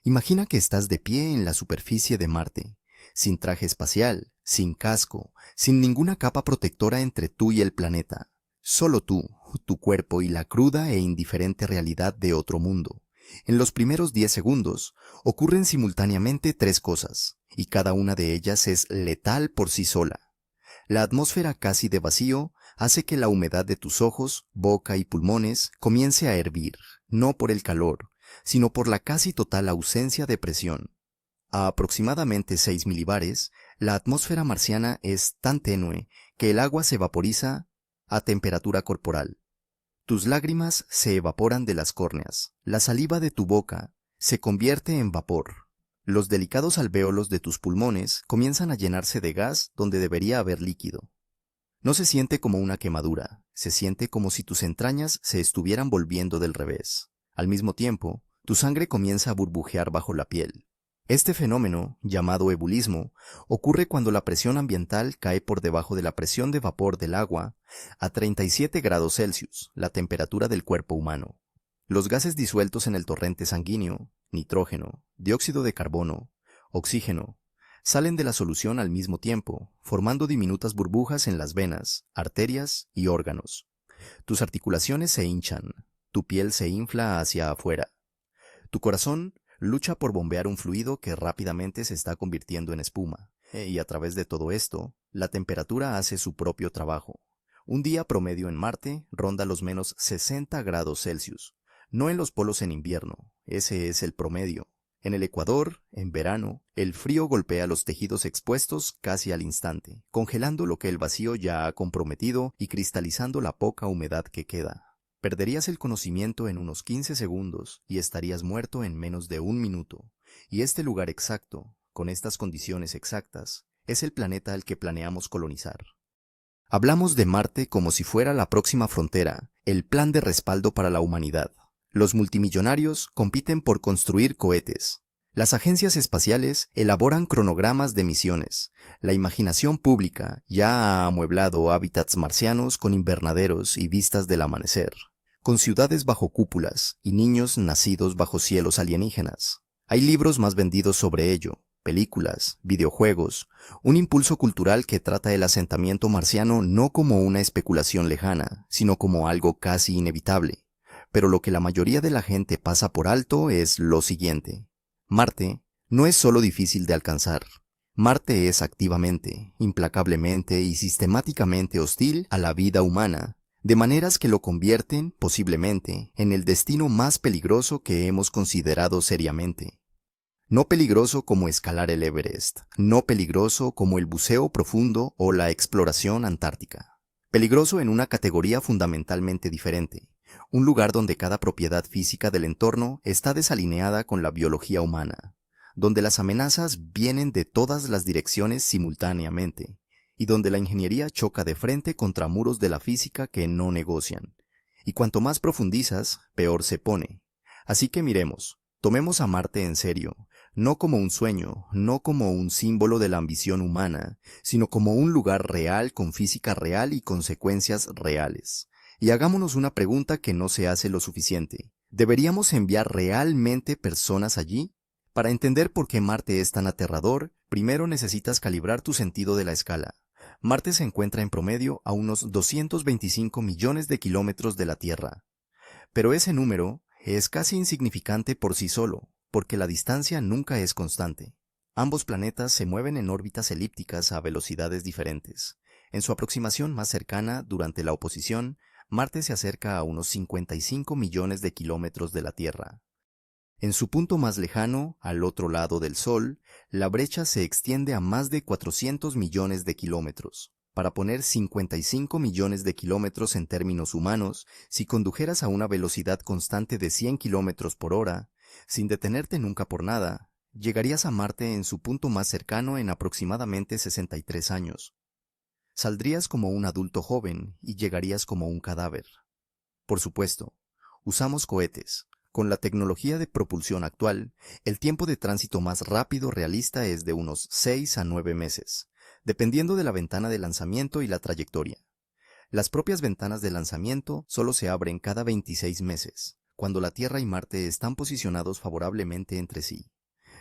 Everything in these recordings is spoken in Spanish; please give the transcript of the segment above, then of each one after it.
Imagina que estás de pie en la superficie de Marte, sin traje espacial, sin casco, sin ninguna capa protectora entre tú y el planeta. Solo tú, tu cuerpo y la cruda e indiferente realidad de otro mundo. En los primeros 10 segundos ocurren simultáneamente tres cosas, y cada una de ellas es letal por sí sola. La atmósfera casi de vacío hace que la humedad de tus ojos, boca y pulmones comience a hervir, no por el calor, sino por la casi total ausencia de presión. A aproximadamente 6 milibares, la atmósfera marciana es tan tenue que el agua se vaporiza a temperatura corporal. Tus lágrimas se evaporan de las córneas, la saliva de tu boca se convierte en vapor. Los delicados alvéolos de tus pulmones comienzan a llenarse de gas donde debería haber líquido. No se siente como una quemadura, se siente como si tus entrañas se estuvieran volviendo del revés. Al mismo tiempo, tu sangre comienza a burbujear bajo la piel. Este fenómeno, llamado ebulismo, ocurre cuando la presión ambiental cae por debajo de la presión de vapor del agua a 37 grados Celsius, la temperatura del cuerpo humano. Los gases disueltos en el torrente sanguíneo, nitrógeno, dióxido de carbono, oxígeno, salen de la solución al mismo tiempo, formando diminutas burbujas en las venas, arterias y órganos. Tus articulaciones se hinchan, tu piel se infla hacia afuera. Tu corazón lucha por bombear un fluido que rápidamente se está convirtiendo en espuma. Y a través de todo esto, la temperatura hace su propio trabajo. Un día promedio en Marte ronda los menos 60 grados Celsius. No en los polos en invierno, ese es el promedio. En el Ecuador, en verano, el frío golpea los tejidos expuestos casi al instante, congelando lo que el vacío ya ha comprometido y cristalizando la poca humedad que queda. Perderías el conocimiento en unos 15 segundos y estarías muerto en menos de un minuto. Y este lugar exacto, con estas condiciones exactas, es el planeta al que planeamos colonizar. Hablamos de Marte como si fuera la próxima frontera, el plan de respaldo para la humanidad. Los multimillonarios compiten por construir cohetes. Las agencias espaciales elaboran cronogramas de misiones. La imaginación pública ya ha amueblado hábitats marcianos con invernaderos y vistas del amanecer, con ciudades bajo cúpulas y niños nacidos bajo cielos alienígenas. Hay libros más vendidos sobre ello, películas, videojuegos, un impulso cultural que trata el asentamiento marciano no como una especulación lejana, sino como algo casi inevitable. Pero lo que la mayoría de la gente pasa por alto es lo siguiente. Marte no es solo difícil de alcanzar. Marte es activamente, implacablemente y sistemáticamente hostil a la vida humana, de maneras que lo convierten, posiblemente, en el destino más peligroso que hemos considerado seriamente. No peligroso como escalar el Everest, no peligroso como el buceo profundo o la exploración antártica. Peligroso en una categoría fundamentalmente diferente. Un lugar donde cada propiedad física del entorno está desalineada con la biología humana, donde las amenazas vienen de todas las direcciones simultáneamente, y donde la ingeniería choca de frente contra muros de la física que no negocian. Y cuanto más profundizas, peor se pone. Así que miremos, tomemos a Marte en serio, no como un sueño, no como un símbolo de la ambición humana, sino como un lugar real con física real y consecuencias reales. Y hagámonos una pregunta que no se hace lo suficiente. ¿Deberíamos enviar realmente personas allí? Para entender por qué Marte es tan aterrador, primero necesitas calibrar tu sentido de la escala. Marte se encuentra en promedio a unos 225 millones de kilómetros de la Tierra. Pero ese número es casi insignificante por sí solo, porque la distancia nunca es constante. Ambos planetas se mueven en órbitas elípticas a velocidades diferentes. En su aproximación más cercana, durante la oposición, Marte se acerca a unos 55 millones de kilómetros de la Tierra. En su punto más lejano, al otro lado del Sol, la brecha se extiende a más de 400 millones de kilómetros. Para poner 55 millones de kilómetros en términos humanos, si condujeras a una velocidad constante de 100 kilómetros por hora, sin detenerte nunca por nada, llegarías a Marte en su punto más cercano en aproximadamente 63 años. Saldrías como un adulto joven y llegarías como un cadáver. Por supuesto, usamos cohetes. Con la tecnología de propulsión actual, el tiempo de tránsito más rápido realista es de unos 6 a 9 meses, dependiendo de la ventana de lanzamiento y la trayectoria. Las propias ventanas de lanzamiento solo se abren cada 26 meses. cuando la Tierra y Marte están posicionados favorablemente entre sí.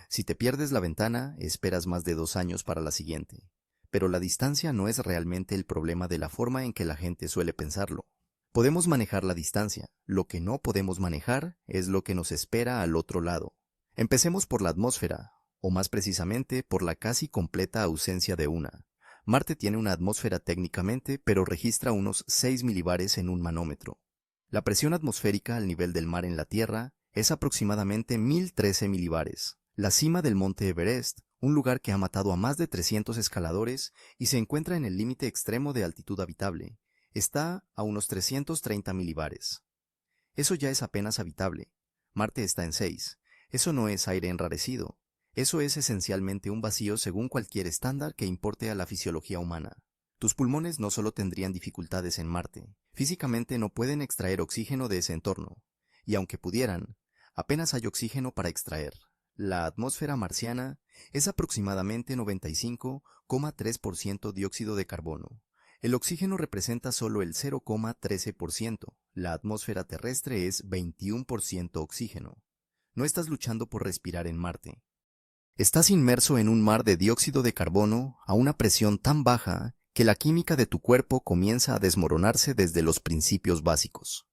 Si te pierdes la ventana, esperas más de 2 años para la siguiente. Pero la distancia no es realmente el problema de la forma en que la gente suele pensarlo. Podemos manejar la distancia, lo que no podemos manejar es lo que nos espera al otro lado. Empecemos por la atmósfera, o más precisamente por la casi completa ausencia de una. Marte tiene una atmósfera técnicamente, pero registra unos 6 milibares en un manómetro. La presión atmosférica al nivel del mar en la Tierra es aproximadamente 1013 milibares. La cima del monte Everest, un lugar que ha matado a más de 300 escaladores y se encuentra en el límite extremo de altitud habitable, está a unos 330 milibares. Eso ya es apenas habitable. Marte está en 6. Eso no es aire enrarecido. Eso es esencialmente un vacío según cualquier estándar que importe a la fisiología humana. Tus pulmones no solo tendrían dificultades en Marte, físicamente no pueden extraer oxígeno de ese entorno. Y aunque pudieran, apenas hay oxígeno para extraer. La atmósfera marciana es aproximadamente 95,3% dióxido de carbono. El oxígeno representa solo el 0,13%. La atmósfera terrestre es 21% oxígeno. No estás luchando por respirar en Marte. Estás inmerso en un mar de dióxido de carbono a una presión tan baja que la química de tu cuerpo comienza a desmoronarse desde los principios básicos.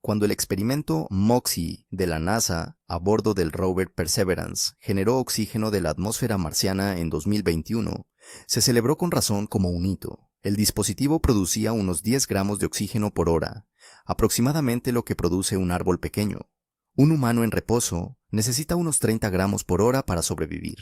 Cuando el experimento MOXIE de la NASA a bordo del rover Perseverance generó oxígeno de la atmósfera marciana en 2021, se celebró con razón como un hito. El dispositivo producía unos 10 gramos de oxígeno por hora, aproximadamente lo que produce un árbol pequeño. Un humano en reposo necesita unos 30 gramos por hora para sobrevivir.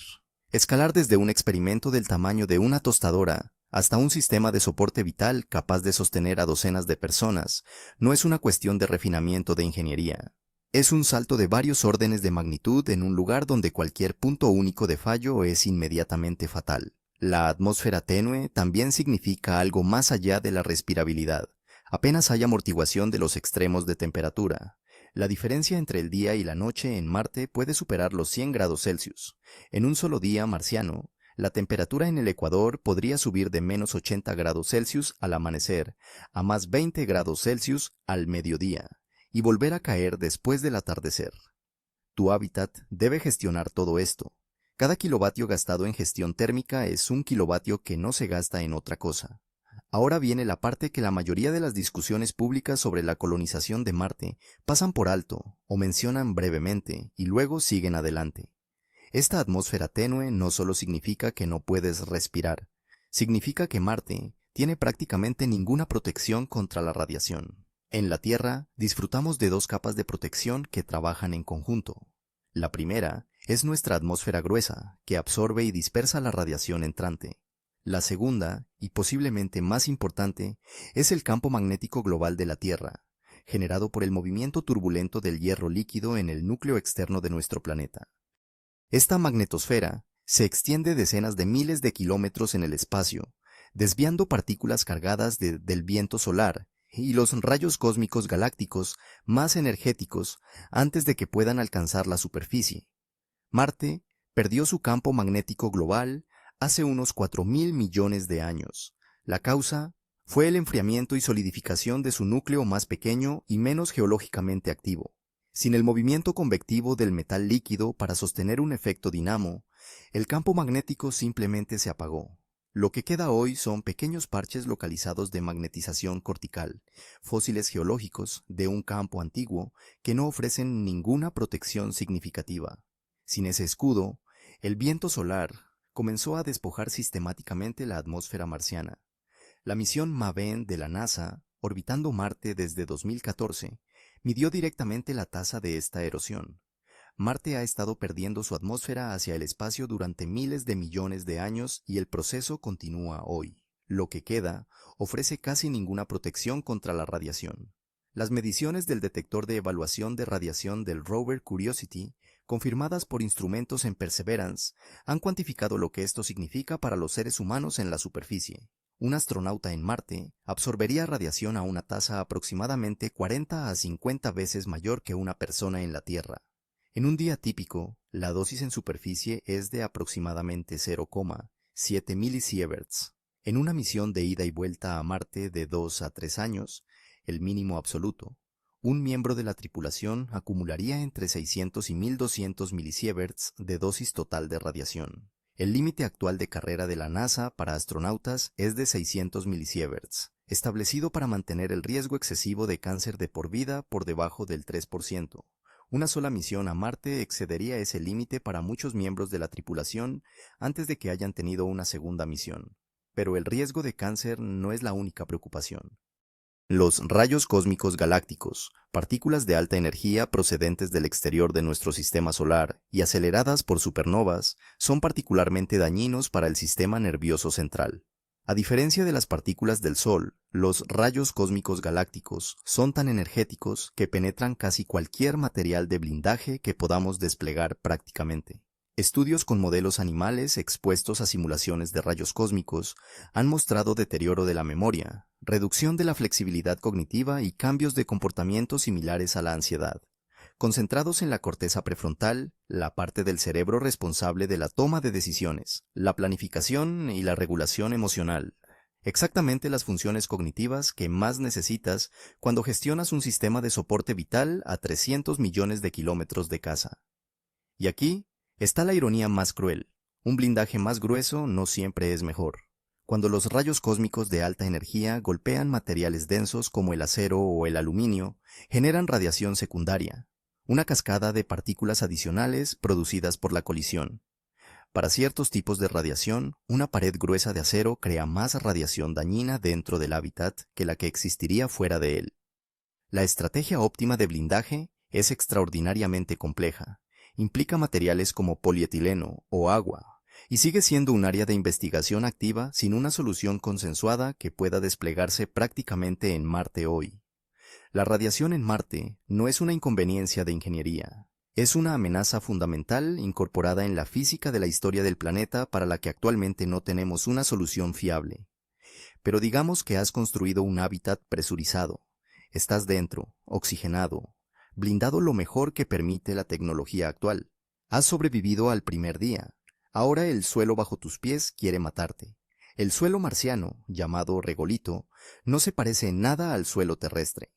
Escalar desde un experimento del tamaño de una tostadora hasta un sistema de soporte vital capaz de sostener a docenas de personas no es una cuestión de refinamiento de ingeniería. Es un salto de varios órdenes de magnitud en un lugar donde cualquier punto único de fallo es inmediatamente fatal. La atmósfera tenue también significa algo más allá de la respirabilidad. Apenas hay amortiguación de los extremos de temperatura. La diferencia entre el día y la noche en Marte puede superar los 100 grados Celsius. En un solo día marciano, la temperatura en el ecuador podría subir de menos 80 grados Celsius al amanecer a más 20 grados Celsius al mediodía y volver a caer después del atardecer. Tu hábitat debe gestionar todo esto. Cada kilovatio gastado en gestión térmica es un kilovatio que no se gasta en otra cosa. Ahora viene la parte que la mayoría de las discusiones públicas sobre la colonización de Marte pasan por alto o mencionan brevemente y luego siguen adelante. Esta atmósfera tenue no solo significa que no puedes respirar, significa que Marte tiene prácticamente ninguna protección contra la radiación. En la Tierra disfrutamos de 2 capas de protección que trabajan en conjunto. La primera es nuestra atmósfera gruesa, que absorbe y dispersa la radiación entrante. La segunda, y posiblemente más importante, es el campo magnético global de la Tierra, generado por el movimiento turbulento del hierro líquido en el núcleo externo de nuestro planeta. Esta magnetosfera se extiende decenas de miles de kilómetros en el espacio, desviando partículas cargadas del viento solar y los rayos cósmicos galácticos más energéticos antes de que puedan alcanzar la superficie. Marte perdió su campo magnético global hace unos 4.000 millones de años. La causa fue el enfriamiento y solidificación de su núcleo más pequeño y menos geológicamente activo. Sin el movimiento convectivo del metal líquido para sostener un efecto dinamo, el campo magnético simplemente se apagó. Lo que queda hoy son pequeños parches localizados de magnetización cortical, fósiles geológicos de un campo antiguo que no ofrecen ninguna protección significativa. Sin ese escudo, el viento solar comenzó a despojar sistemáticamente la atmósfera marciana. La misión MAVEN de la NASA, orbitando Marte desde 2014, midió directamente la tasa de esta erosión. Marte ha estado perdiendo su atmósfera hacia el espacio durante miles de millones de años y el proceso continúa hoy. Lo que queda ofrece casi ninguna protección contra la radiación. Las mediciones del detector de evaluación de radiación del rover Curiosity, confirmadas por instrumentos en Perseverance, han cuantificado lo que esto significa para los seres humanos en la superficie. Un astronauta en Marte absorbería radiación a una tasa aproximadamente 40 a 50 veces mayor que una persona en la Tierra. En un día típico, la dosis en superficie es de aproximadamente 0,7 milisieverts. En una misión de ida y vuelta a Marte de 2 a 3 años, el mínimo absoluto, un miembro de la tripulación acumularía entre 600 y 1200 milisieverts de dosis total de radiación. El límite actual de carrera de la NASA para astronautas es de 600 milisieverts, establecido para mantener el riesgo excesivo de cáncer de por vida por debajo del 3%. Una sola misión a Marte excedería ese límite para muchos miembros de la tripulación antes de que hayan tenido una segunda misión. Pero el riesgo de cáncer no es la única preocupación. Los rayos cósmicos galácticos, partículas de alta energía procedentes del exterior de nuestro sistema solar y aceleradas por supernovas, son particularmente dañinos para el sistema nervioso central. A diferencia de las partículas del Sol, los rayos cósmicos galácticos son tan energéticos que penetran casi cualquier material de blindaje que podamos desplegar prácticamente. Estudios con modelos animales expuestos a simulaciones de rayos cósmicos han mostrado deterioro de la memoria, reducción de la flexibilidad cognitiva y cambios de comportamiento similares a la ansiedad, concentrados en la corteza prefrontal, la parte del cerebro responsable de la toma de decisiones, la planificación y la regulación emocional. Exactamente las funciones cognitivas que más necesitas cuando gestionas un sistema de soporte vital a 300 millones de kilómetros de casa. Y aquí está la ironía más cruel. Un blindaje más grueso no siempre es mejor. Cuando los rayos cósmicos de alta energía golpean materiales densos como el acero o el aluminio, generan radiación secundaria, una cascada de partículas adicionales producidas por la colisión. Para ciertos tipos de radiación, una pared gruesa de acero crea más radiación dañina dentro del hábitat que la que existiría fuera de él. La estrategia óptima de blindaje es extraordinariamente compleja. Implica materiales como polietileno o agua, y sigue siendo un área de investigación activa sin una solución consensuada que pueda desplegarse prácticamente en Marte hoy. La radiación en Marte no es una inconveniencia de ingeniería, es una amenaza fundamental incorporada en la física de la historia del planeta para la que actualmente no tenemos una solución fiable. Pero digamos que has construido un hábitat presurizado, estás dentro, oxigenado, blindado lo mejor que permite la tecnología actual. Has sobrevivido al primer día. Ahora el suelo bajo tus pies quiere matarte. El suelo marciano, llamado regolito, no se parece en nada al suelo terrestre.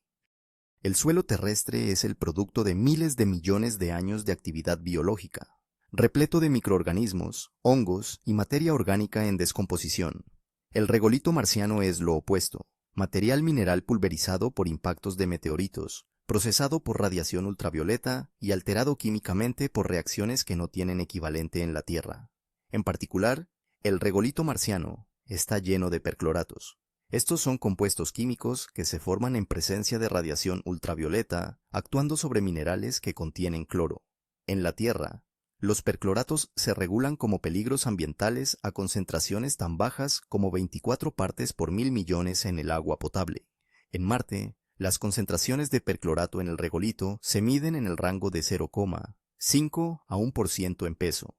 El suelo terrestre es el producto de miles de millones de años de actividad biológica, repleto de microorganismos, hongos y materia orgánica en descomposición. El regolito marciano es lo opuesto, material mineral pulverizado por impactos de meteoritos, procesado por radiación ultravioleta y alterado químicamente por reacciones que no tienen equivalente en la Tierra. En particular, el regolito marciano está lleno de percloratos. Estos son compuestos químicos que se forman en presencia de radiación ultravioleta, actuando sobre minerales que contienen cloro. En la Tierra, los percloratos se regulan como peligros ambientales a concentraciones tan bajas como 24 partes por mil millones en el agua potable. En Marte, las concentraciones de perclorato en el regolito se miden en el rango de 0,5 a 1% en peso,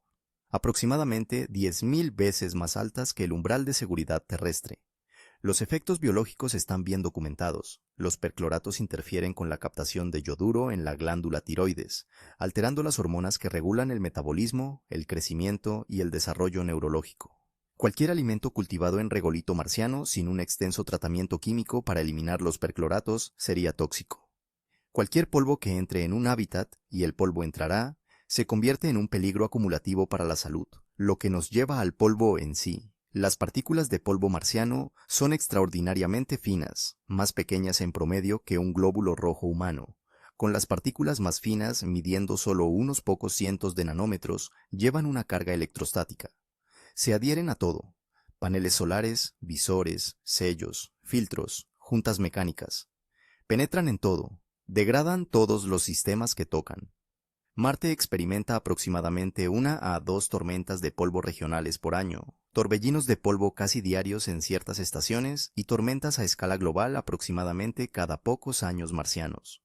aproximadamente 10.000 veces más altas que el umbral de seguridad terrestre. Los efectos biológicos están bien documentados. Los percloratos interfieren con la captación de yoduro en la glándula tiroides, alterando las hormonas que regulan el metabolismo, el crecimiento y el desarrollo neurológico. Cualquier alimento cultivado en regolito marciano sin un extenso tratamiento químico para eliminar los percloratos sería tóxico. Cualquier polvo que entre en un hábitat, y el polvo entrará, se convierte en un peligro acumulativo para la salud, lo que nos lleva al polvo en sí. Las partículas de polvo marciano son extraordinariamente finas, más pequeñas en promedio que un glóbulo rojo humano. Con las partículas más finas, midiendo solo unos pocos cientos de nanómetros, llevan una carga electrostática. Se adhieren a todo: paneles solares, visores, sellos, filtros, juntas mecánicas. Penetran en todo, degradan todos los sistemas que tocan. Marte experimenta aproximadamente 1 a 2 tormentas de polvo regionales por año, torbellinos de polvo casi diarios en ciertas estaciones y tormentas a escala global aproximadamente cada pocos años marcianos.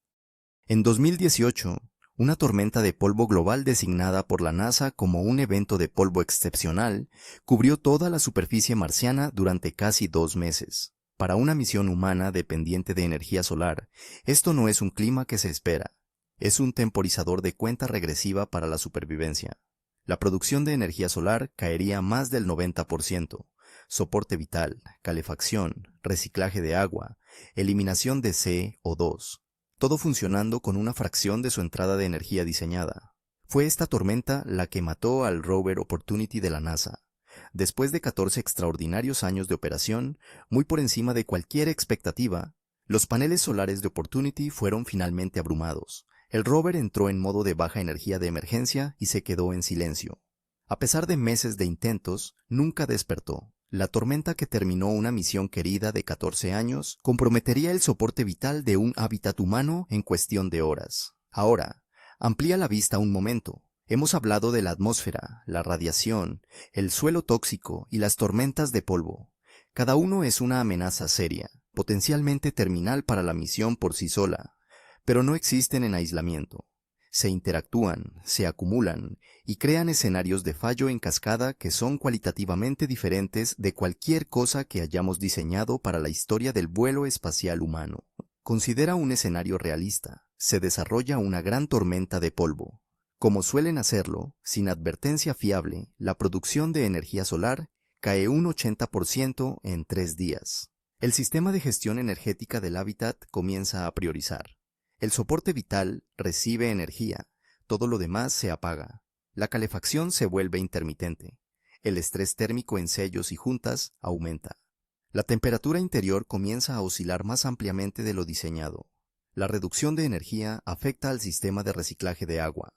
En 2018, una tormenta de polvo global designada por la NASA como un evento de polvo excepcional cubrió toda la superficie marciana durante casi 2 meses. Para una misión humana dependiente de energía solar, esto no es un clima que se espera. Es un temporizador de cuenta regresiva para la supervivencia. La producción de energía solar caería más del 90%. Soporte vital, calefacción, reciclaje de agua, eliminación de CO2. todo funcionando con una fracción de su entrada de energía diseñada. Fue esta tormenta la que mató al rover Opportunity de la NASA. Después de 14 extraordinarios años de operación, muy por encima de cualquier expectativa, los paneles solares de Opportunity fueron finalmente abrumados. El rover entró en modo de baja energía de emergencia y se quedó en silencio. A pesar de meses de intentos, nunca despertó. La tormenta que terminó una misión querida de 14 años comprometería el soporte vital de un hábitat humano en cuestión de horas. Ahora, amplía la vista un momento. Hemos hablado de la atmósfera, la radiación, el suelo tóxico y las tormentas de polvo. Cada uno es una amenaza seria, potencialmente terminal para la misión por sí sola, pero no existen en aislamiento. Se interactúan, se acumulan y crean escenarios de fallo en cascada que son cualitativamente diferentes de cualquier cosa que hayamos diseñado para la historia del vuelo espacial humano. Considera un escenario realista. Se desarrolla una gran tormenta de polvo. Como suelen hacerlo, sin advertencia fiable, la producción de energía solar cae un 80% en 3 días. El sistema de gestión energética del hábitat comienza a priorizar. El soporte vital recibe energía, todo lo demás se apaga. La calefacción se vuelve intermitente. El estrés térmico en sellos y juntas aumenta. La temperatura interior comienza a oscilar más ampliamente de lo diseñado. La reducción de energía afecta al sistema de reciclaje de agua.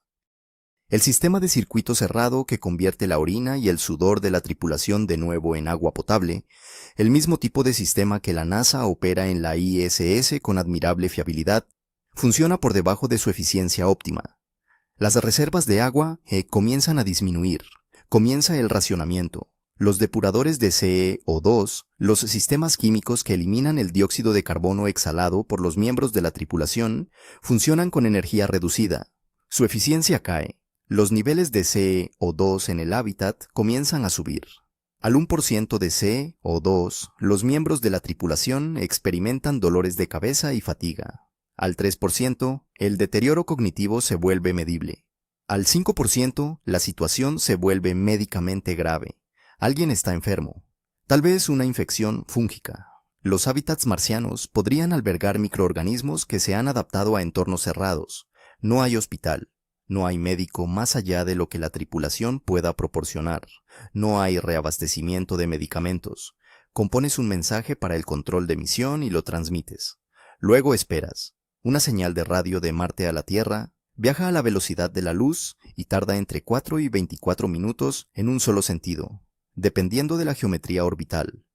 El sistema de circuito cerrado que convierte la orina y el sudor de la tripulación de nuevo en agua potable, el mismo tipo de sistema que la NASA opera en la ISS con admirable fiabilidad, funciona por debajo de su eficiencia óptima. Las reservas de agua comienzan a disminuir. Comienza el racionamiento. Los depuradores de CO2, los sistemas químicos que eliminan el dióxido de carbono exhalado por los miembros de la tripulación, funcionan con energía reducida. Su eficiencia cae. Los niveles de CO2 en el hábitat comienzan a subir. Al 1% de CO2, los miembros de la tripulación experimentan dolores de cabeza y fatiga. Al 3%, el deterioro cognitivo se vuelve medible. Al 5%, la situación se vuelve médicamente grave. Alguien está enfermo. Tal vez una infección fúngica. Los hábitats marcianos podrían albergar microorganismos que se han adaptado a entornos cerrados. No hay hospital. No hay médico más allá de lo que la tripulación pueda proporcionar. No hay reabastecimiento de medicamentos. Compones un mensaje para el control de misión y lo transmites. Luego esperas. Una señal de radio de Marte a la Tierra viaja a la velocidad de la luz y tarda entre 4 y 24 minutos en un solo sentido, dependiendo de la geometría orbital.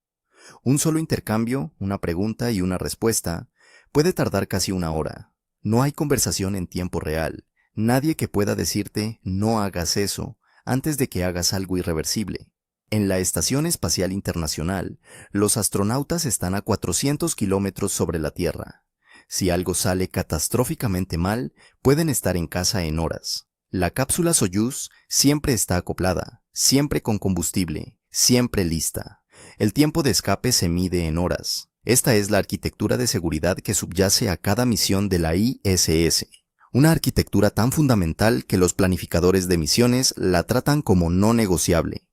Un solo intercambio, una pregunta y una respuesta, puede tardar casi una hora. No hay conversación en tiempo real. Nadie que pueda decirte no hagas eso antes de que hagas algo irreversible. En la Estación Espacial Internacional, los astronautas están a 400 kilómetros sobre la Tierra. Si algo sale catastróficamente mal, pueden estar en casa en horas. La cápsula Soyuz siempre está acoplada, siempre con combustible, siempre lista. El tiempo de escape se mide en horas. Esta es la arquitectura de seguridad que subyace a cada misión de la ISS. Una arquitectura tan fundamental que los planificadores de misiones la tratan como no negociable.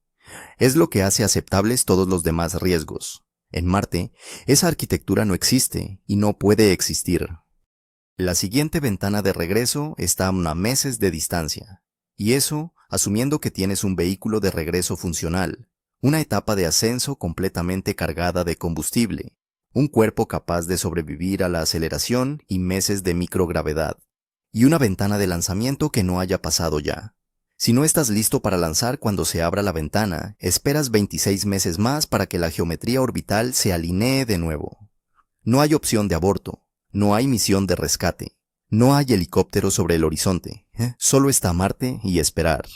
Es lo que hace aceptables todos los demás riesgos. En Marte, esa arquitectura no existe y no puede existir. La siguiente ventana de regreso está a unos meses de distancia. Y eso, asumiendo que tienes un vehículo de regreso funcional, una etapa de ascenso completamente cargada de combustible, un cuerpo capaz de sobrevivir a la aceleración y meses de microgravedad, y una ventana de lanzamiento que no haya pasado ya. Si no estás listo para lanzar cuando se abra la ventana, esperas 26 meses más para que la geometría orbital se alinee de nuevo. No hay opción de aborto, no hay misión de rescate, no hay helicóptero sobre el horizonte, solo está Marte y esperar.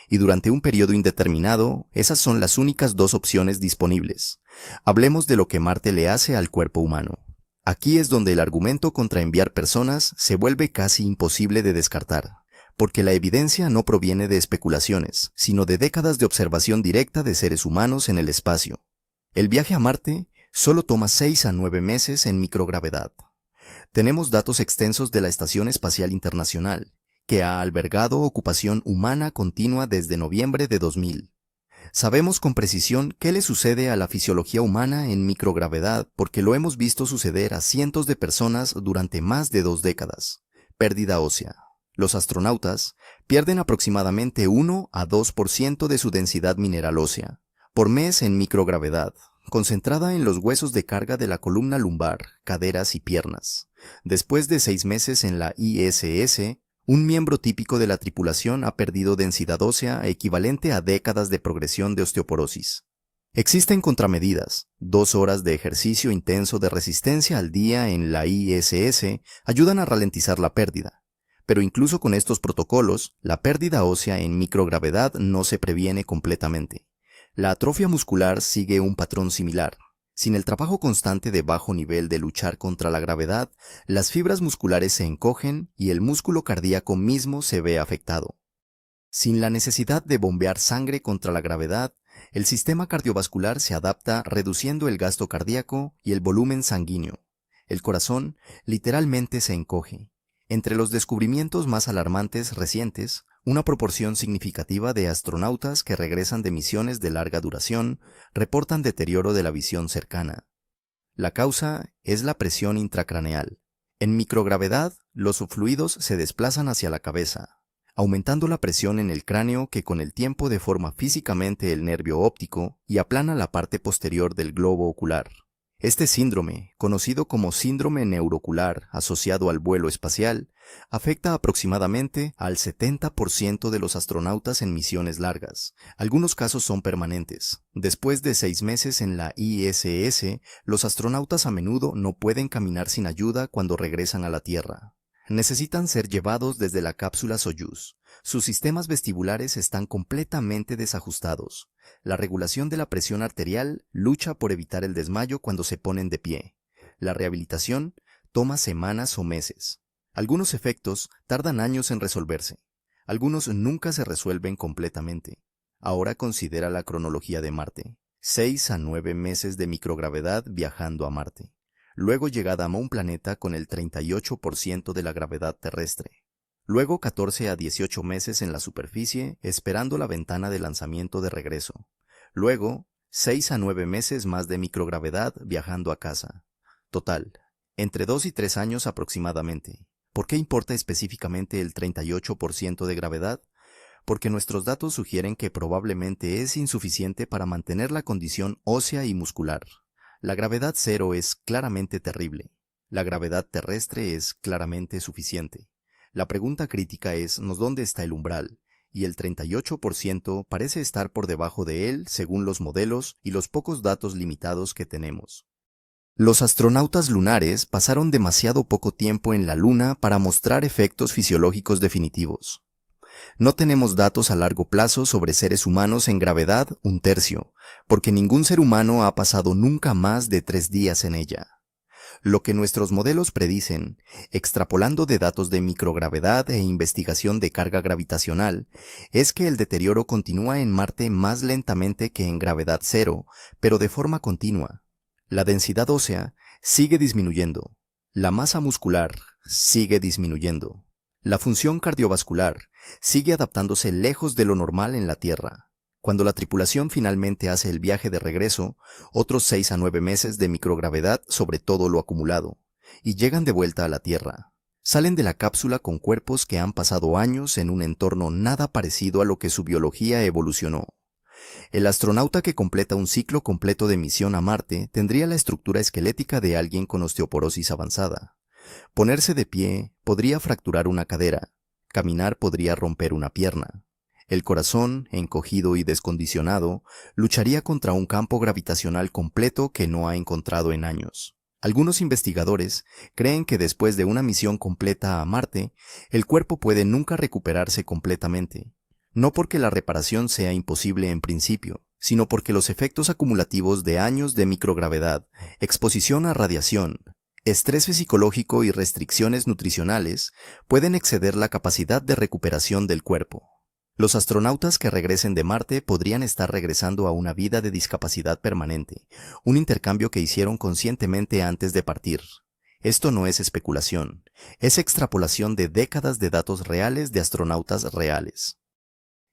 Y durante un periodo indeterminado, esas son las únicas dos opciones disponibles. Hablemos de lo que Marte le hace al cuerpo humano. Aquí es donde el argumento contra enviar personas se vuelve casi imposible de descartar. Porque la evidencia no proviene de especulaciones, sino de décadas de observación directa de seres humanos en el espacio. El viaje a Marte solo toma 6 a 9 meses en microgravedad. Tenemos datos extensos de la Estación Espacial Internacional, que ha albergado ocupación humana continua desde noviembre de 2000. Sabemos con precisión qué le sucede a la fisiología humana en microgravedad porque lo hemos visto suceder a cientos de personas durante más de 2 décadas. Pérdida ósea. Los astronautas pierden aproximadamente 1 a 2% de su densidad mineral ósea por mes en microgravedad, concentrada en los huesos de carga de la columna lumbar, caderas y piernas. Después de 6 meses en la ISS, un miembro típico de la tripulación ha perdido densidad ósea equivalente a décadas de progresión de osteoporosis. Existen contramedidas. 2 horas de ejercicio intenso de resistencia al día en la ISS ayudan a ralentizar la pérdida. Pero incluso con estos protocolos, la pérdida ósea en microgravedad no se previene completamente. La atrofia muscular sigue un patrón similar. Sin el trabajo constante de bajo nivel de luchar contra la gravedad, las fibras musculares se encogen y el músculo cardíaco mismo se ve afectado. Sin la necesidad de bombear sangre contra la gravedad, el sistema cardiovascular se adapta reduciendo el gasto cardíaco y el volumen sanguíneo. El corazón literalmente se encoge. Entre los descubrimientos más alarmantes recientes, una proporción significativa de astronautas que regresan de misiones de larga duración reportan deterioro de la visión cercana. La causa es la presión intracraneal. En microgravedad, los fluidos se desplazan hacia la cabeza, aumentando la presión en el cráneo que con el tiempo deforma físicamente el nervio óptico y aplana la parte posterior del globo ocular. Este síndrome, conocido como síndrome neuroocular asociado al vuelo espacial, afecta aproximadamente al 70% de los astronautas en misiones largas. Algunos casos son permanentes. Después de 6 meses en la ISS, los astronautas a menudo no pueden caminar sin ayuda cuando regresan a la Tierra. Necesitan ser llevados desde la cápsula Soyuz. Sus sistemas vestibulares están completamente desajustados. La regulación de la presión arterial lucha por evitar el desmayo cuando se ponen de pie. La rehabilitación toma semanas o meses. Algunos efectos tardan años en resolverse. Algunos nunca se resuelven completamente. Ahora considera la cronología de Marte. 6 a 9 meses de microgravedad viajando a Marte. Luego llegada a un planeta con el 38% de la gravedad terrestre. Luego 14 a 18 meses en la superficie esperando la ventana de lanzamiento de regreso. Luego 6 a 9 meses más de microgravedad viajando a casa. Total, entre 2 y 3 años aproximadamente. ¿Por qué importa específicamente el 38% de gravedad? Porque nuestros datos sugieren que probablemente es insuficiente para mantener la condición ósea y muscular. La gravedad cero es claramente terrible. La gravedad terrestre es claramente suficiente. La pregunta crítica es ¿dónde está el umbral? Y el 38% parece estar por debajo de él según los modelos y los pocos datos limitados que tenemos. Los astronautas lunares pasaron demasiado poco tiempo en la Luna para mostrar efectos fisiológicos definitivos. No tenemos datos a largo plazo sobre seres humanos en gravedad 1/3, porque ningún ser humano ha pasado nunca más de 3 días en ella. Lo que nuestros modelos predicen, extrapolando de datos de microgravedad e investigación de carga gravitacional, es que el deterioro continúa en Marte más lentamente que en gravedad cero, pero de forma continua. La densidad ósea sigue disminuyendo. La masa muscular sigue disminuyendo. La función cardiovascular sigue adaptándose lejos de lo normal en la Tierra. Cuando la tripulación finalmente hace el viaje de regreso, otros 6 a 9 meses de microgravedad sobre todo lo acumulado, y llegan de vuelta a la Tierra. Salen de la cápsula con cuerpos que han pasado años en un entorno nada parecido a lo que su biología evolucionó. El astronauta que completa un ciclo completo de misión a Marte tendría la estructura esquelética de alguien con osteoporosis avanzada. Ponerse de pie podría fracturar una cadera, caminar podría romper una pierna. El corazón, encogido y descondicionado, lucharía contra un campo gravitacional completo que no ha encontrado en años. Algunos investigadores creen que después de una misión completa a Marte, el cuerpo puede nunca recuperarse completamente. No porque la reparación sea imposible en principio, sino porque los efectos acumulativos de años de microgravedad, exposición a radiación, estrés psicológico y restricciones nutricionales pueden exceder la capacidad de recuperación del cuerpo. Los astronautas que regresen de Marte podrían estar regresando a una vida de discapacidad permanente, un intercambio que hicieron conscientemente antes de partir. Esto no es especulación, es extrapolación de décadas de datos reales de astronautas reales.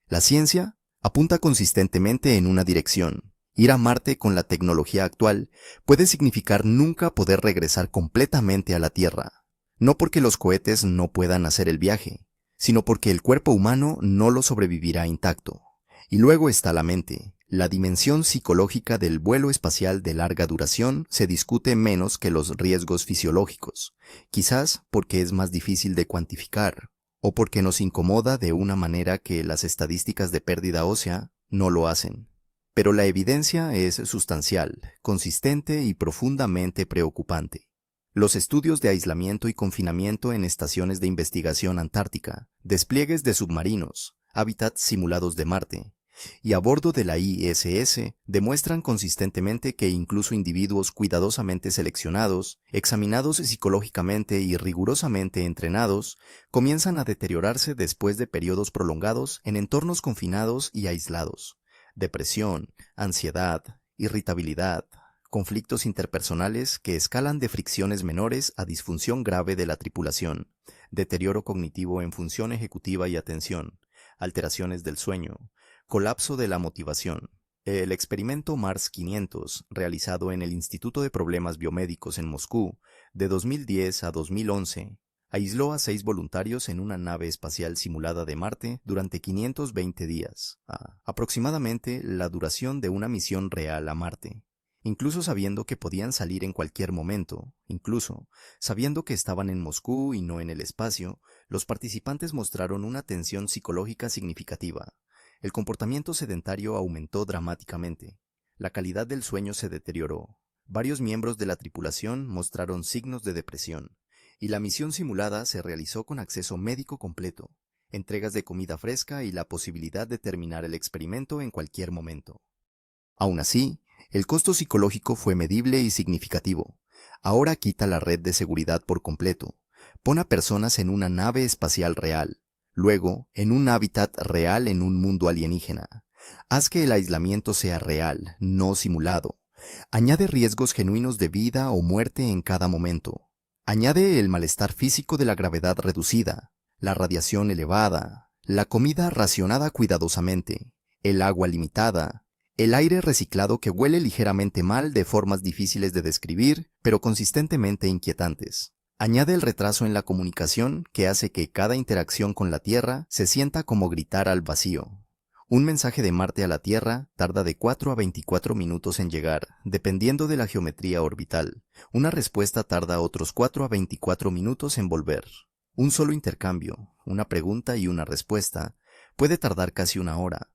La ciencia Apunta consistentemente en una dirección. Ir a Marte con la tecnología actual puede significar nunca poder regresar completamente a la Tierra. No porque los cohetes no puedan hacer el viaje, sino porque el cuerpo humano no lo sobrevivirá intacto. Y luego está la mente. La dimensión psicológica del vuelo espacial de larga duración se discute menos que los riesgos fisiológicos, quizás porque es más difícil de cuantificar, o porque nos incomoda de una manera que las estadísticas de pérdida ósea no lo hacen. Pero la evidencia es sustancial, consistente y profundamente preocupante. Los estudios de aislamiento y confinamiento en estaciones de investigación antártica, despliegues de submarinos, hábitats simulados de Marte, y a bordo de la ISS demuestran consistentemente que incluso individuos cuidadosamente seleccionados, examinados psicológicamente y rigurosamente entrenados, comienzan a deteriorarse después de periodos prolongados en entornos confinados y aislados. Depresión, ansiedad, irritabilidad, conflictos interpersonales que escalan de fricciones menores a disfunción grave de la tripulación, deterioro cognitivo en función ejecutiva y atención, alteraciones del sueño, colapso de la motivación. El experimento Mars 500, realizado en el Instituto de Problemas Biomédicos en Moscú, de 2010 a 2011, aisló a 6 voluntarios en una nave espacial simulada de Marte durante 520 días, aproximadamente la duración de una misión real a Marte. Incluso sabiendo que podían salir en cualquier momento, incluso sabiendo que estaban en Moscú y no en el espacio, los participantes mostraron una tensión psicológica significativa. El comportamiento sedentario aumentó dramáticamente. La calidad del sueño se deterioró. Varios miembros de la tripulación mostraron signos de depresión, y la misión simulada se realizó con acceso médico completo, entregas de comida fresca y la posibilidad de terminar el experimento en cualquier momento. Aún así, el costo psicológico fue medible y significativo. Ahora quita la red de seguridad por completo. Pon a personas en una nave espacial real. Luego, en un hábitat real en un mundo alienígena. Haz que el aislamiento sea real, no simulado. Añade riesgos genuinos de vida o muerte en cada momento. Añade el malestar físico de la gravedad reducida, la radiación elevada, la comida racionada cuidadosamente, el agua limitada, el aire reciclado que huele ligeramente mal de formas difíciles de describir, pero consistentemente inquietantes. Añade el retraso en la comunicación que hace que cada interacción con la Tierra se sienta como gritar al vacío. Un mensaje de Marte a la Tierra tarda de 4 a 24 minutos en llegar, dependiendo de la geometría orbital. Una respuesta tarda otros 4 a 24 minutos en volver. Un solo intercambio, una pregunta y una respuesta, puede tardar casi una hora.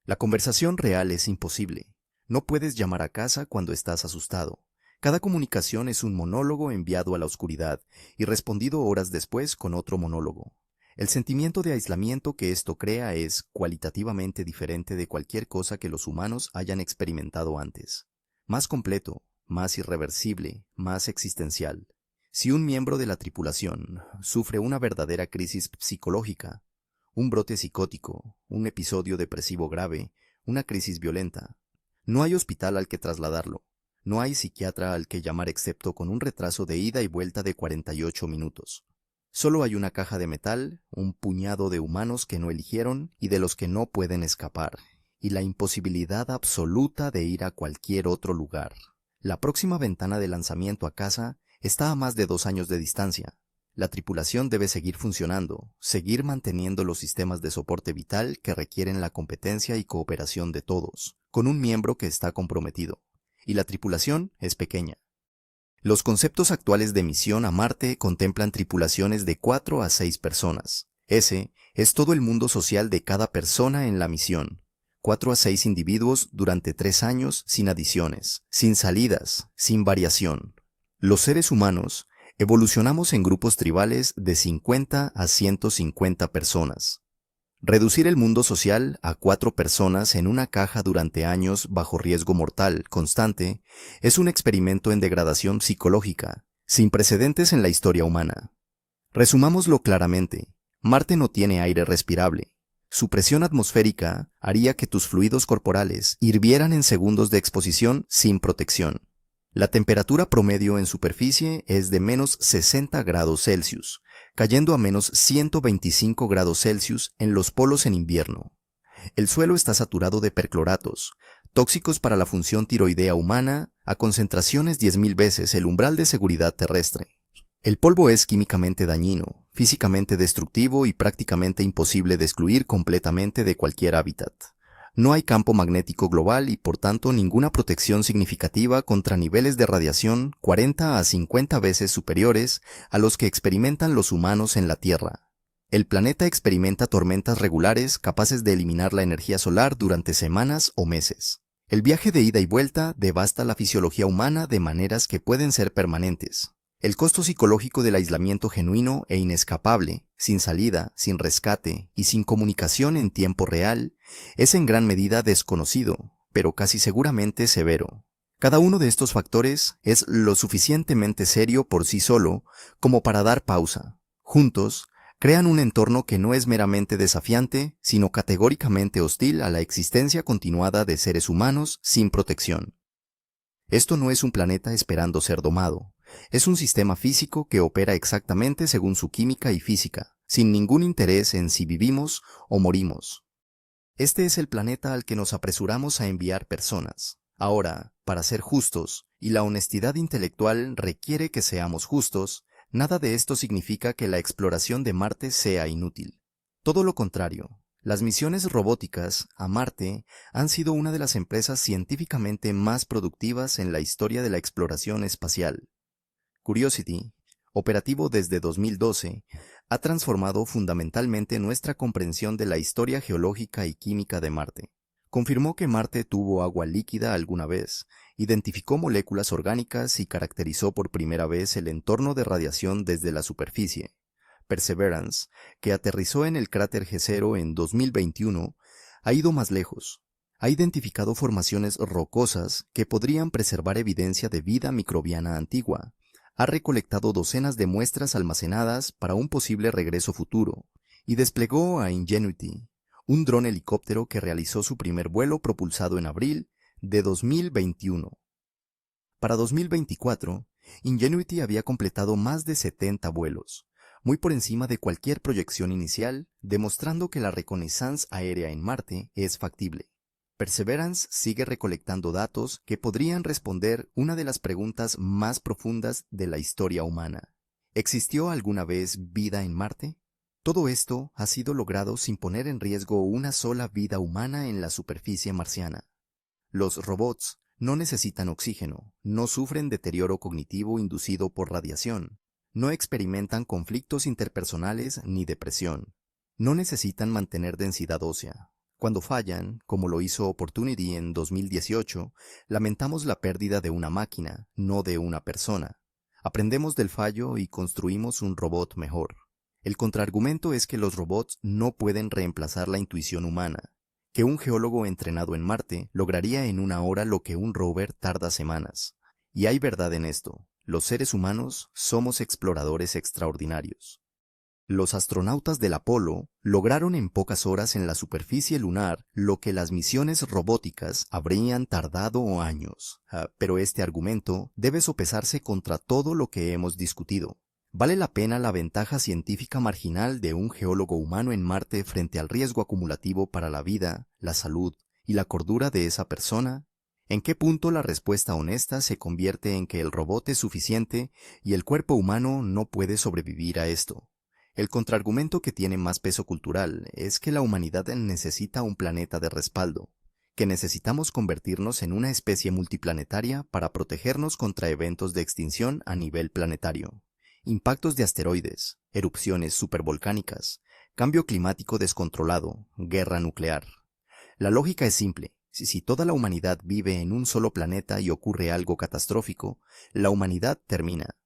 La conversación real es imposible. No puedes llamar a casa cuando estás asustado. Cada comunicación es un monólogo enviado a la oscuridad y respondido horas después con otro monólogo. El sentimiento de aislamiento que esto crea es cualitativamente diferente de cualquier cosa que los humanos hayan experimentado antes. Más completo, más irreversible, más existencial. Si un miembro de la tripulación sufre una verdadera crisis psicológica, un brote psicótico, un episodio depresivo grave, una crisis violenta, no hay hospital al que trasladarlo. No hay psiquiatra al que llamar excepto con un retraso de ida y vuelta de 48 minutos. Solo hay una caja de metal, un puñado de humanos que no eligieron y de los que no pueden escapar, y la imposibilidad absoluta de ir a cualquier otro lugar. La próxima ventana de lanzamiento a casa está a más de 2 años de distancia. La tripulación debe seguir funcionando, seguir manteniendo los sistemas de soporte vital que requieren la competencia y cooperación de todos, con un miembro que está comprometido. Y la tripulación es pequeña. Los conceptos actuales de misión a Marte contemplan tripulaciones de 4 a 6 personas. Ese es todo el mundo social de cada persona en la misión. 4 a 6 individuos durante 3 años sin adiciones, sin salidas, sin variación. Los seres humanos evolucionamos en grupos tribales de 50 a 150 personas. Reducir el mundo social a 4 personas en una caja durante años bajo riesgo mortal constante es un experimento en degradación psicológica, sin precedentes en la historia humana. Resumámoslo claramente, Marte no tiene aire respirable. Su presión atmosférica haría que tus fluidos corporales hirvieran en segundos de exposición sin protección. La temperatura promedio en superficie es de menos 60 grados Celsius, cayendo a menos 125 grados Celsius en los polos en invierno. El suelo está saturado de percloratos, tóxicos para la función tiroidea humana a concentraciones 10.000 veces el umbral de seguridad terrestre. El polvo es químicamente dañino, físicamente destructivo y prácticamente imposible de excluir completamente de cualquier hábitat. No hay campo magnético global y por tanto ninguna protección significativa contra niveles de radiación 40 a 50 veces superiores a los que experimentan los humanos en la Tierra. El planeta experimenta tormentas regulares capaces de eliminar la energía solar durante semanas o meses. El viaje de ida y vuelta devasta la fisiología humana de maneras que pueden ser permanentes. El costo psicológico del aislamiento genuino e inescapable, sin salida, sin rescate y sin comunicación en tiempo real, es en gran medida desconocido, pero casi seguramente severo. Cada uno de estos factores es lo suficientemente serio por sí solo como para dar pausa. Juntos, crean un entorno que no es meramente desafiante, sino categóricamente hostil a la existencia continuada de seres humanos sin protección. Esto no es un planeta esperando ser domado. Es un sistema físico que opera exactamente según su química y física, sin ningún interés en si vivimos o morimos. Este es el planeta al que nos apresuramos a enviar personas. Ahora, para ser justos, y la honestidad intelectual requiere que seamos justos, nada de esto significa que la exploración de Marte sea inútil. Todo lo contrario. Las misiones robóticas a Marte han sido una de las empresas científicamente más productivas en la historia de la exploración espacial. Curiosity, operativo desde 2012, ha transformado fundamentalmente nuestra comprensión de la historia geológica y química de Marte. Confirmó que Marte tuvo agua líquida alguna vez, identificó moléculas orgánicas y caracterizó por primera vez el entorno de radiación desde la superficie. Perseverance, que aterrizó en el cráter Jezero en 2021, ha ido más lejos. Ha identificado formaciones rocosas que podrían preservar evidencia de vida microbiana antigua. Ha recolectado docenas de muestras almacenadas para un posible regreso futuro y desplegó a Ingenuity, un dron helicóptero que realizó su primer vuelo propulsado en abril de 2021. Para 2024, Ingenuity había completado más de 70 vuelos, muy por encima de cualquier proyección inicial, demostrando que la reconnaissance aérea en Marte es factible. Perseverance sigue recolectando datos que podrían responder una de las preguntas más profundas de la historia humana. ¿Existió alguna vez vida en Marte? Todo esto ha sido logrado sin poner en riesgo una sola vida humana en la superficie marciana. Los robots no necesitan oxígeno, no sufren deterioro cognitivo inducido por radiación, no experimentan conflictos interpersonales ni depresión, no necesitan mantener densidad ósea. Cuando fallan, como lo hizo Opportunity en 2018, lamentamos la pérdida de una máquina, no de una persona. Aprendemos del fallo y construimos un robot mejor. El contraargumento es que los robots no pueden reemplazar la intuición humana, que un geólogo entrenado en Marte lograría en una hora lo que un rover tarda semanas. Y hay verdad en esto. Los seres humanos somos exploradores extraordinarios. Los astronautas del Apolo lograron en pocas horas en la superficie lunar lo que las misiones robóticas habrían tardado años. Pero este argumento debe sopesarse contra todo lo que hemos discutido. ¿Vale la pena la ventaja científica marginal de un geólogo humano en Marte frente al riesgo acumulativo para la vida, la salud y la cordura de esa persona? ¿En qué punto la respuesta honesta se convierte en que el robot es suficiente y el cuerpo humano no puede sobrevivir a esto? El contraargumento que tiene más peso cultural es que la humanidad necesita un planeta de respaldo, que necesitamos convertirnos en una especie multiplanetaria para protegernos contra eventos de extinción a nivel planetario. Impactos de asteroides, erupciones supervolcánicas, cambio climático descontrolado, guerra nuclear. La lógica es simple. Si toda la humanidad vive en un solo planeta y ocurre algo catastrófico, la humanidad termina.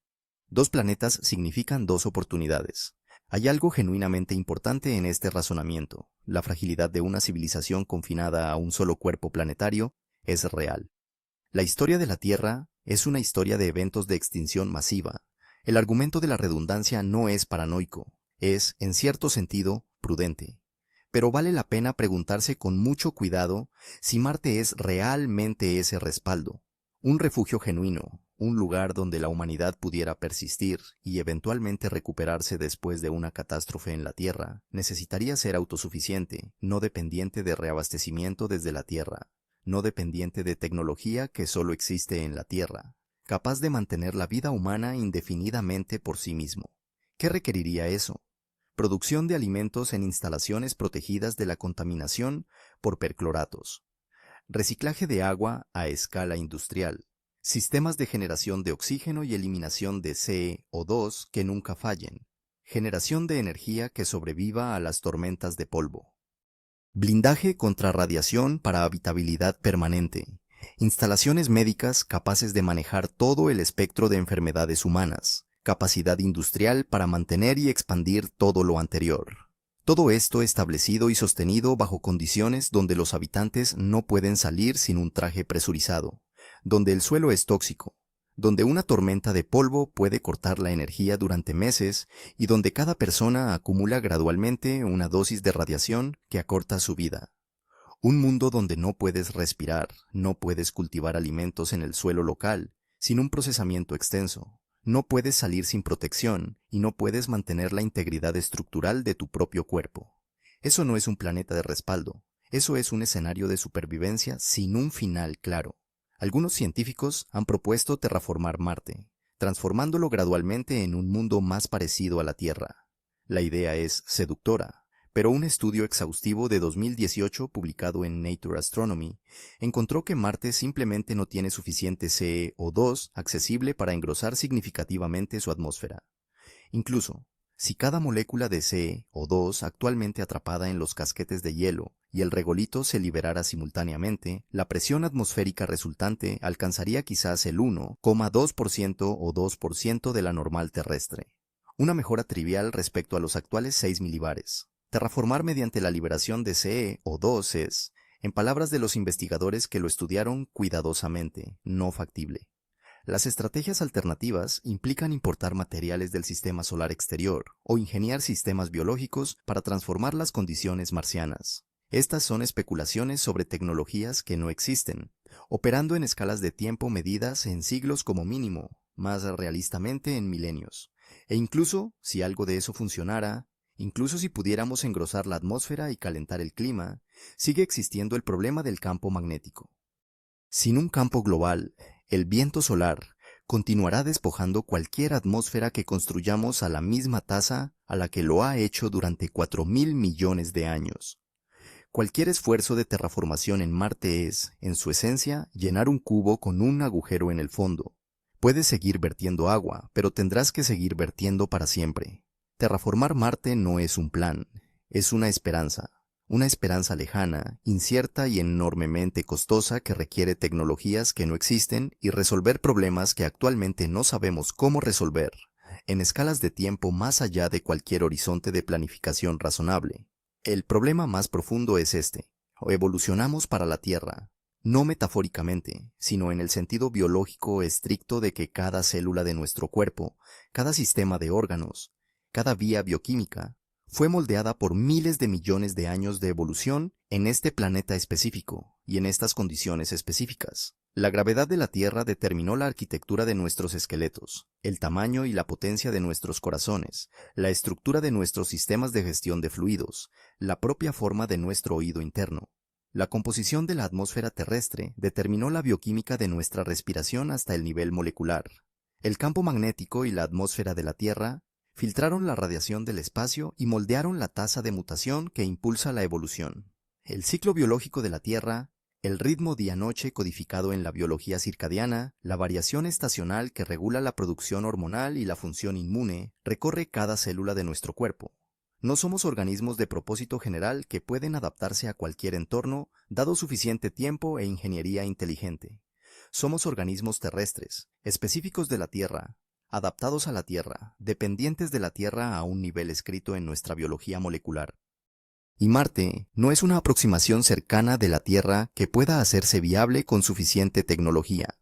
2 planetas significan 2 oportunidades. Hay algo genuinamente importante en este razonamiento. La fragilidad de una civilización confinada a un solo cuerpo planetario es real. La historia de la Tierra es una historia de eventos de extinción masiva. El argumento de la redundancia no es paranoico, es, en cierto sentido, prudente. Pero vale la pena preguntarse con mucho cuidado si Marte es realmente ese respaldo, un refugio genuino, un lugar donde la humanidad pudiera persistir y eventualmente recuperarse después de una catástrofe en la Tierra, necesitaría ser autosuficiente, no dependiente de reabastecimiento desde la Tierra, no dependiente de tecnología que solo existe en la Tierra, capaz de mantener la vida humana indefinidamente por sí mismo. ¿Qué requeriría eso? Producción de alimentos en instalaciones protegidas de la contaminación por percloratos, reciclaje de agua a escala industrial, sistemas de generación de oxígeno y eliminación de CO2 que nunca fallen, generación de energía que sobreviva a las tormentas de polvo, blindaje contra radiación para habitabilidad permanente, instalaciones médicas capaces de manejar todo el espectro de enfermedades humanas, capacidad industrial para mantener y expandir todo lo anterior. Todo esto establecido y sostenido bajo condiciones donde los habitantes no pueden salir sin un traje presurizado, donde el suelo es tóxico, donde una tormenta de polvo puede cortar la energía durante meses y donde cada persona acumula gradualmente una dosis de radiación que acorta su vida. Un mundo donde no puedes respirar, no puedes cultivar alimentos en el suelo local, sin un procesamiento extenso. No puedes salir sin protección y no puedes mantener la integridad estructural de tu propio cuerpo. Eso no es un planeta de respaldo, eso es un escenario de supervivencia sin un final claro. Algunos científicos han propuesto terraformar Marte, transformándolo gradualmente en un mundo más parecido a la Tierra. La idea es seductora, pero un estudio exhaustivo de 2018 publicado en Nature Astronomy encontró que Marte simplemente no tiene suficiente CO2 accesible para engrosar significativamente su atmósfera. Incluso, si cada molécula de CO2 actualmente atrapada en los casquetes de hielo y el regolito se liberara simultáneamente, la presión atmosférica resultante alcanzaría quizás el 1,2% o 2% de la normal terrestre. Una mejora trivial respecto a los actuales 6 milibares. Terraformar mediante la liberación de CO2 es, en palabras de los investigadores que lo estudiaron cuidadosamente, no factible. Las estrategias alternativas implican importar materiales del sistema solar exterior o ingeniar sistemas biológicos para transformar las condiciones marcianas. Estas son especulaciones sobre tecnologías que no existen, operando en escalas de tiempo medidas en siglos como mínimo, más realistamente en milenios. E incluso, si algo de eso funcionara, incluso si pudiéramos engrosar la atmósfera y calentar el clima, sigue existiendo el problema del campo magnético. Sin un campo global, el viento solar continuará despojando cualquier atmósfera que construyamos a la misma tasa a la que lo ha hecho durante 4.000 millones de años. Cualquier esfuerzo de terraformación en Marte es, en su esencia, llenar un cubo con un agujero en el fondo. Puedes seguir vertiendo agua, pero tendrás que seguir vertiendo para siempre. Terraformar Marte no es un plan, es una esperanza lejana, incierta y enormemente costosa que requiere tecnologías que no existen y resolver problemas que actualmente no sabemos cómo resolver, en escalas de tiempo más allá de cualquier horizonte de planificación razonable. El problema más profundo es este: evolucionamos para la Tierra, no metafóricamente, sino en el sentido biológico estricto de que cada célula de nuestro cuerpo, cada sistema de órganos, cada vía bioquímica, fue moldeada por miles de millones de años de evolución en este planeta específico y en estas condiciones específicas. La gravedad de la Tierra determinó la arquitectura de nuestros esqueletos, el tamaño y la potencia de nuestros corazones, la estructura de nuestros sistemas de gestión de fluidos, la propia forma de nuestro oído interno. La composición de la atmósfera terrestre determinó la bioquímica de nuestra respiración hasta el nivel molecular. El campo magnético y la atmósfera de la Tierra filtraron la radiación del espacio y moldearon la tasa de mutación que impulsa la evolución. El ciclo biológico de la Tierra, el ritmo día-noche codificado en la biología circadiana, la variación estacional que regula la producción hormonal y la función inmune, recorre cada célula de nuestro cuerpo. No somos organismos de propósito general que pueden adaptarse a cualquier entorno, dado suficiente tiempo e ingeniería inteligente. Somos organismos terrestres, específicos de la Tierra, adaptados a la Tierra, dependientes de la Tierra a un nivel escrito en nuestra biología molecular. Y Marte no es una aproximación cercana de la Tierra que pueda hacerse viable con suficiente tecnología.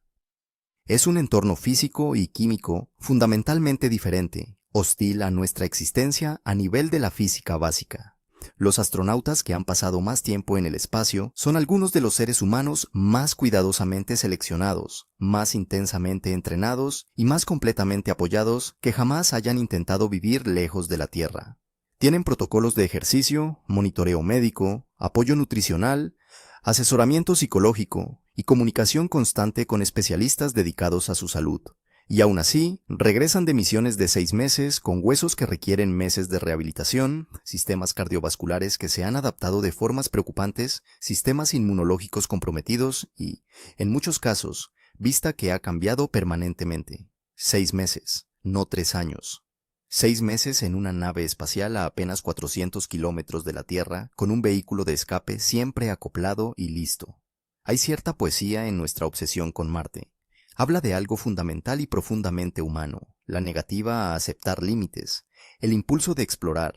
Es un entorno físico y químico fundamentalmente diferente, hostil a nuestra existencia a nivel de la física básica. Los astronautas que han pasado más tiempo en el espacio son algunos de los seres humanos más cuidadosamente seleccionados, más intensamente entrenados y más completamente apoyados que jamás hayan intentado vivir lejos de la Tierra. Tienen protocolos de ejercicio, monitoreo médico, apoyo nutricional, asesoramiento psicológico y comunicación constante con especialistas dedicados a su salud. Y aún así, regresan de misiones de 6 meses con huesos que requieren meses de rehabilitación, sistemas cardiovasculares que se han adaptado de formas preocupantes, sistemas inmunológicos comprometidos y, en muchos casos, vista que ha cambiado permanentemente. 6 meses, no 3 años. 6 meses en una nave espacial a apenas 400 kilómetros de la Tierra, con un vehículo de escape siempre acoplado y listo. Hay cierta poesía en nuestra obsesión con Marte. Habla de algo fundamental y profundamente humano, la negativa a aceptar límites, el impulso de explorar,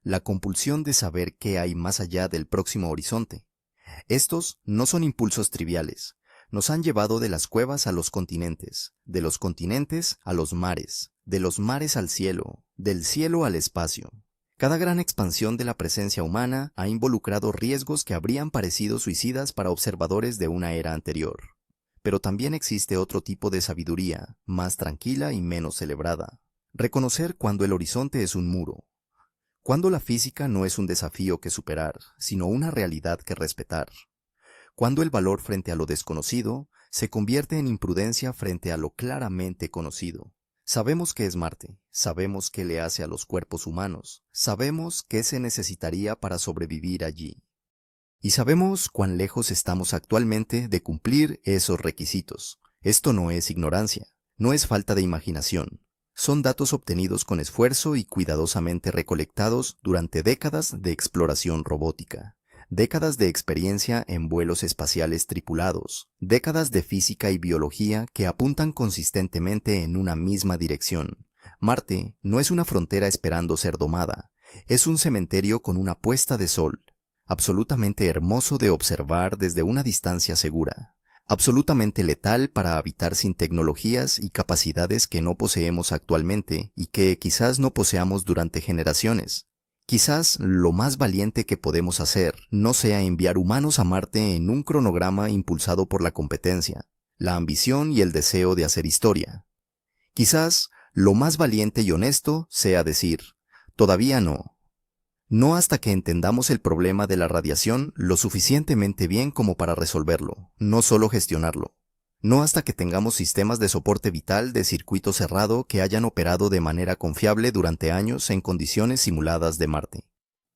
la compulsión de saber qué hay más allá del próximo horizonte. Estos no son impulsos triviales. Nos han llevado de las cuevas a los continentes, de los continentes a los mares, de los mares al cielo, del cielo al espacio. Cada gran expansión de la presencia humana ha involucrado riesgos que habrían parecido suicidas para observadores de una era anterior. Pero también existe otro tipo de sabiduría, más tranquila y menos celebrada. Reconocer cuando el horizonte es un muro, cuando la física no es un desafío que superar, sino una realidad que respetar. Cuando el valor frente a lo desconocido se convierte en imprudencia frente a lo claramente conocido. Sabemos qué es Marte, sabemos qué le hace a los cuerpos humanos, sabemos qué se necesitaría para sobrevivir allí. Y sabemos cuán lejos estamos actualmente de cumplir esos requisitos. Esto no es ignorancia, no es falta de imaginación. Son datos obtenidos con esfuerzo y cuidadosamente recolectados durante décadas de exploración robótica, décadas de experiencia en vuelos espaciales tripulados, décadas de física y biología que apuntan consistentemente en una misma dirección. Marte no es una frontera esperando ser domada, es un cementerio con una puesta de sol, absolutamente hermoso de observar desde una distancia segura, absolutamente letal para habitar sin tecnologías y capacidades que no poseemos actualmente y que quizás no poseamos durante generaciones. Quizás lo más valiente que podemos hacer no sea enviar humanos a Marte en un cronograma impulsado por la competencia, la ambición y el deseo de hacer historia. Quizás lo más valiente y honesto sea decir, todavía no. No hasta que entendamos el problema de la radiación lo suficientemente bien como para resolverlo, no solo gestionarlo. No hasta que tengamos sistemas de soporte vital de circuito cerrado que hayan operado de manera confiable durante años en condiciones simuladas de Marte.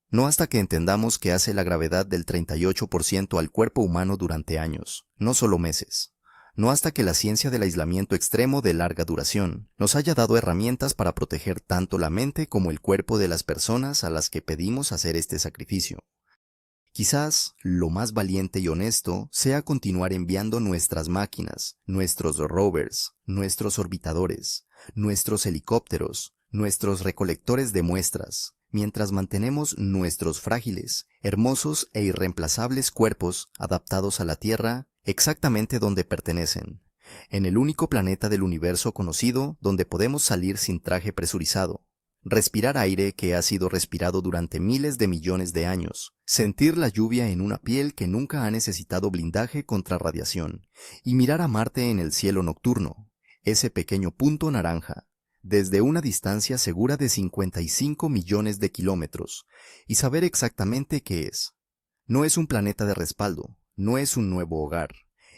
No hasta que entendamos que hace la gravedad del 38% al cuerpo humano durante años, no solo meses. No hasta que la ciencia del aislamiento extremo de larga duración nos haya dado herramientas para proteger tanto la mente como el cuerpo de las personas a las que pedimos hacer este sacrificio. Quizás lo más valiente y honesto sea continuar enviando nuestras máquinas, nuestros rovers, nuestros orbitadores, nuestros helicópteros, nuestros recolectores de muestras, mientras mantenemos nuestros frágiles, hermosos e irreemplazables cuerpos adaptados a la Tierra exactamente donde pertenecen, en el único planeta del universo conocido donde podemos salir sin traje presurizado, respirar aire que ha sido respirado durante miles de millones de años, sentir la lluvia en una piel que nunca ha necesitado blindaje contra radiación, y mirar a Marte en el cielo nocturno, ese pequeño punto naranja, desde una distancia segura de 55 millones de kilómetros, y saber exactamente qué es. No es un planeta de respaldo, no es un nuevo hogar,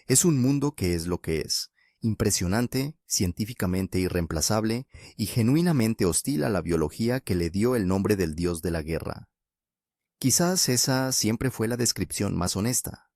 es un mundo que es lo que es, impresionante, científicamente irreemplazable y genuinamente hostil a la biología que le dio el nombre del dios de la guerra. Quizás esa siempre fue la descripción más honesta,